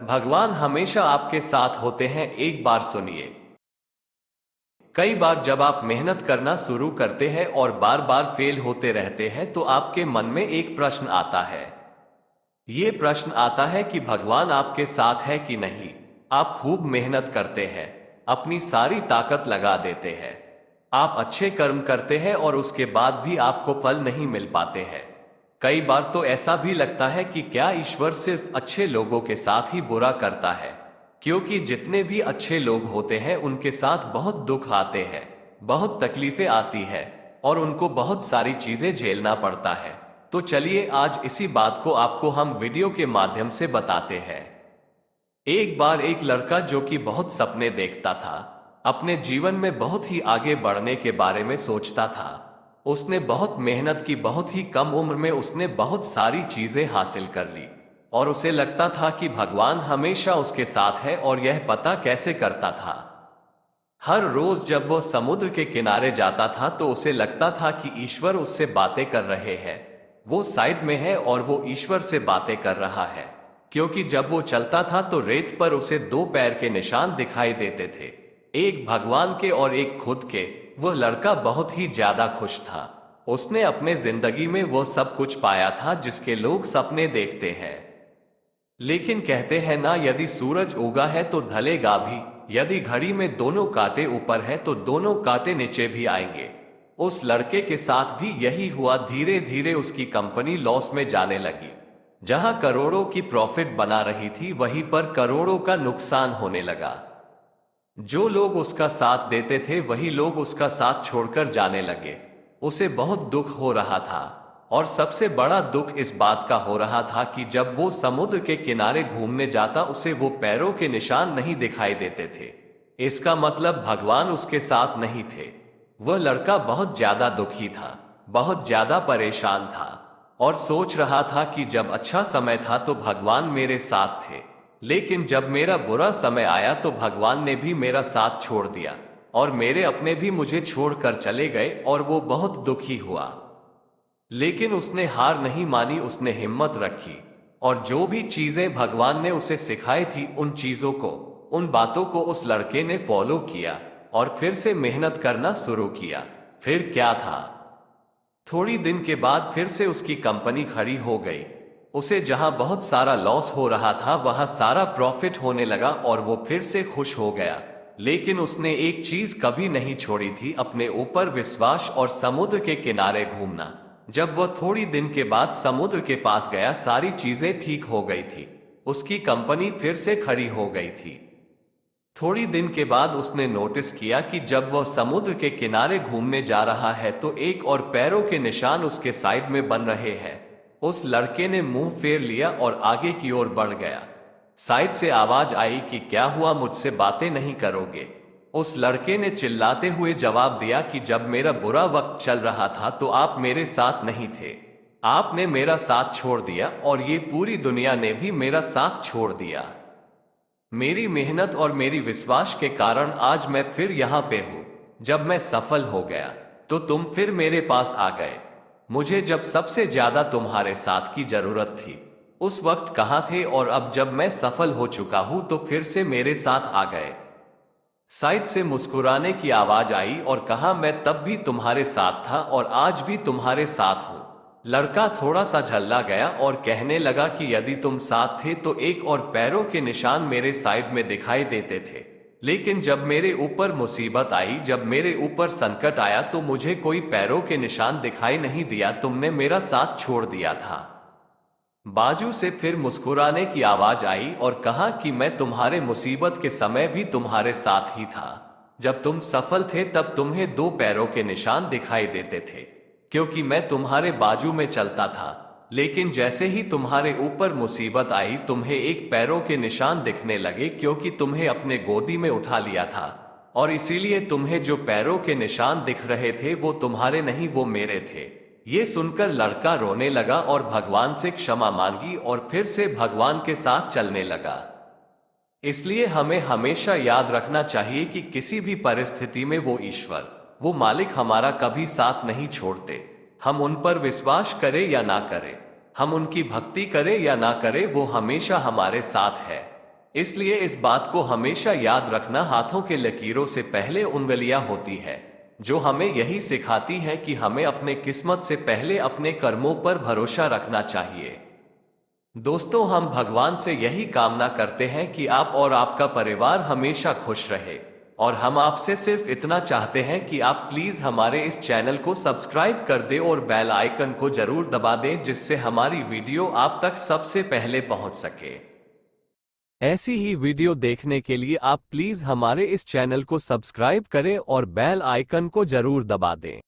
भगवान हमेशा आपके साथ होते हैं, एक बार सुनिए। कई बार जब आप मेहनत करना शुरू करते हैं और बार बार फेल होते रहते हैं तो आपके मन में एक प्रश्न आता है। ये प्रश्न आता है कि भगवान आपके साथ है कि नहीं। आप खूब मेहनत करते हैं, अपनी सारी ताकत लगा देते हैं, आप अच्छे कर्म करते हैं और उसके बाद भी आपको फल नहीं मिल पाते हैं। कई बार तो ऐसा भी लगता है कि क्या ईश्वर सिर्फ अच्छे लोगों के साथ ही बुरा करता है, क्योंकि जितने भी अच्छे लोग होते हैं उनके साथ बहुत दुख आते हैं, बहुत तकलीफें आती है और उनको बहुत सारी चीजें झेलना पड़ता है। तो चलिए आज इसी बात को आपको हम वीडियो के माध्यम से बताते हैं। एक बार एक लड़का जो कि बहुत सपने देखता था, अपने जीवन में बहुत ही आगे बढ़ने के बारे में सोचता था। उसने बहुत मेहनत की, बहुत ही कम उम्र में उसने बहुत सारी चीजें हासिल कर ली और उसे लगता था कि भगवान हमेशा उसके साथ है। और यह पता कैसे करता था? हर रोज जब वो समुद्र के किनारे जाता था तो उसे लगता था कि ईश्वर उससे बातें कर रहे हैं। वो साइड में है और वो ईश्वर से बातें कर रहा है, क्योंकि जब वो चलता था तो रेत पर उसे दो पैर के निशान दिखाई देते थे, एक भगवान के और एक खुद के। वह लड़का बहुत ही ज्यादा खुश था। उसने अपने जिंदगी में वो सब कुछ पाया था जिसके लोग सपने देखते हैं। लेकिन कहते हैं ना, यदि सूरज उगा है तो ढलेगा भी, यदि घड़ी में दोनों कांटे ऊपर है तो दोनों कांटे नीचे भी आएंगे। उस लड़के के साथ भी यही हुआ। धीरे धीरे उसकी कंपनी लॉस में जाने लगी। जहां करोड़ों की प्रॉफिट बना रही थी वहीं पर करोड़ों का नुकसान होने लगा। जो लोग उसका साथ देते थे वही लोग उसका साथ छोड़कर जाने लगे। उसे बहुत दुख हो रहा था और सबसे बड़ा दुख इस बात का हो रहा था कि जब वो समुद्र के किनारे घूमने जाता उसे वो पैरों के निशान नहीं दिखाई देते थे। इसका मतलब भगवान उसके साथ नहीं थे। वह लड़का बहुत ज्यादा दुखी था, बहुत ज्यादा परेशान था और सोच रहा था कि जब अच्छा समय था तो भगवान मेरे साथ थे, लेकिन जब मेरा बुरा समय आया तो भगवान ने भी मेरा साथ छोड़ दिया और मेरे अपने भी मुझे छोड़कर चले गए और वो बहुत दुखी हुआ। लेकिन उसने हार नहीं मानी, उसने हिम्मत रखी और जो भी चीजें भगवान ने उसे सिखाई थी उन चीजों को, उन बातों को उस लड़के ने फॉलो किया और फिर से मेहनत करना शुरू किया। फिर क्या था, थोड़ी दिन के बाद फिर से उसकी कंपनी खड़ी हो गई। उसे जहां बहुत सारा लॉस हो रहा था वहां सारा प्रॉफिट होने लगा और वो फिर से खुश हो गया। लेकिन उसने एक चीज कभी नहीं छोड़ी थी, अपने ऊपर विश्वास और समुद्र के किनारे घूमना। जब वह थोड़ी दिन के बाद समुद्र के पास गया सारी चीजें ठीक हो गई थी, उसकी कंपनी फिर से खड़ी हो गई थी। थोड़ी दिन के बाद उसने नोटिस किया कि जब वह समुद्र के किनारे घूमने जा रहा है तो एक और पैरों के निशान उसके साइड में बन रहे हैं। उस लड़के ने मुंह फेर लिया और आगे की ओर बढ़ गया। साइड से आवाज आई कि क्या हुआ, मुझसे बातें नहीं करोगे? उस लड़के ने चिल्लाते हुए जवाब दिया कि जब मेरा बुरा वक्त चल रहा था तो आप मेरे साथ नहीं थे, आपने मेरा साथ छोड़ दिया और ये पूरी दुनिया ने भी मेरा साथ छोड़ दिया। मेरी मेहनत और मेरी विश्वास के कारण आज मैं फिर यहां पे हूं। जब मैं सफल हो गया तो तुम फिर मेरे पास आ गए। मुझे जब सबसे ज्यादा तुम्हारे साथ की जरूरत थी उस वक्त कहां थे, और अब जब मैं सफल हो चुका हूं तो फिर से मेरे साथ आ गए। साइड से मुस्कुराने की आवाज आई और कहा, मैं तब भी तुम्हारे साथ था और आज भी तुम्हारे साथ हूं। लड़का थोड़ा सा झल्ला गया और कहने लगा कि यदि तुम साथ थे तो एक और पैरों के निशान मेरे साइड में दिखाई देते थे, लेकिन जब मेरे ऊपर मुसीबत आई, जब मेरे ऊपर संकट आया तो मुझे कोई पैरों के निशान दिखाई नहीं दिया, तुमने मेरा साथ छोड़ दिया था। बाजू से फिर मुस्कुराने की आवाज आई और कहा कि मैं तुम्हारे मुसीबत के समय भी तुम्हारे साथ ही था। जब तुम सफल थे तब तुम्हें दो पैरों के निशान दिखाई देते थे, क्योंकि मैं तुम्हारे बाजू में चलता था। लेकिन जैसे ही तुम्हारे ऊपर मुसीबत आई तुम्हें एक पैरों के निशान दिखने लगे, क्योंकि तुम्हें अपने गोदी में उठा लिया था और इसीलिए तुम्हें जो पैरों के निशान दिख रहे थे वो तुम्हारे नहीं, वो मेरे थे। ये सुनकर लड़का रोने लगा और भगवान से क्षमा मांगी और फिर से भगवान के साथ चलने लगा। इसलिए हमें हमेशा याद रखना चाहिए कि किसी भी परिस्थिति में वो ईश्वर, वो मालिक हमारा कभी साथ नहीं छोड़ते। हम उन पर विश्वास करें या ना करें, हम उनकी भक्ति करें या ना करें, वो हमेशा हमारे साथ है। इसलिए इस बात को हमेशा याद रखना, हाथों के लकीरों से पहले उंगलियां होती है, जो हमें यही सिखाती है कि हमें अपने किस्मत से पहले अपने कर्मों पर भरोसा रखना चाहिए। दोस्तों, हम भगवान से यही कामना करते हैं कि आप और आपका परिवार हमेशा खुश रहे, और हम आपसे सिर्फ इतना चाहते हैं कि आप प्लीज हमारे इस चैनल को सब्सक्राइब कर दें और बेल आइकन को जरूर दबा दें, जिससे हमारी वीडियो आप तक सबसे पहले पहुंच सके। ऐसी ही वीडियो देखने के लिए आप प्लीज हमारे इस चैनल को सब्सक्राइब करें और बेल आइकन को जरूर दबा दें।